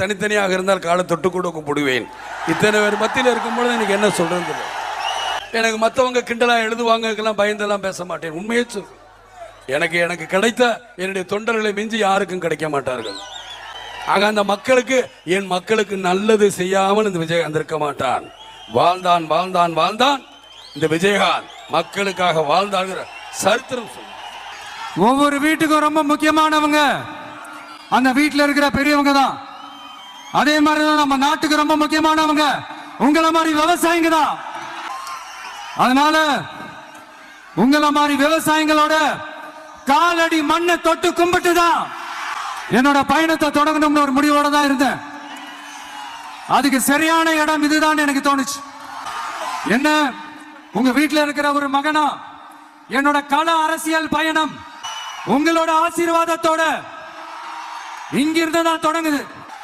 தனித்தனியாக இருந்தால் காலை தொட்டு கூட கூப்பிடுவேன். இத்தனை பேர் மத்தியில் இருக்கும்பொழுது எனக்கு என்ன சொல்றது? எனக்கு மற்றவங்க கிண்டலா எழுதுவாங்கலாம் பயந்தெல்லாம் பேச மாட்டேன். உண்மையே சொல். எனக்கு கிடைத்த என்னுடைய தொண்டர்களை மிஞ்சி யாருக்கும் கிடைக்க மாட்டார்கள். ஆக அந்த மக்களுக்கு, என் மக்களுக்கு நல்லது செய்யாமல் இந்த விஜயகாந்த் இருக்க மாட்டான். வாழ்ந்தான் வாழ்ந்தான் வாழ்ந்தான் இந்த விஜயகாந்த், மக்களுக்காக வாழ்ந்தாங்கிற சரித்திரம். ஒவ்வொரு வீட்டுக்கும் ரொம்ப முக்கியமானவங்க அந்த வீட்டில் இருக்கிற பெரியவங்க தான். அதே மாதிரிதான் நம்ம நாட்டுக்கு ரொம்ப முக்கியமானவங்க உங்களை மாதிரி விவசாயிங்க தான். அதனால உங்களை மாதிரி விவசாயிகளோட காலடி மண்ணை தொட்டு கும்பிட்டு தான் என்னோட பயணத்தை தொடங்கணும்னு ஒரு முடிவோட தான் இருந்தேன். அதுக்கு சரியான இடம் இதுதான் எனக்கு தோணுச்சு. என்ன, உங்க வீட்டில் இருக்கிற ஒரு மகனா என்னோட கள அரசியல் பயணம் உங்களோட ஆசீர்வாதத்தோட இங்கிருந்து தான் தொடங்குது.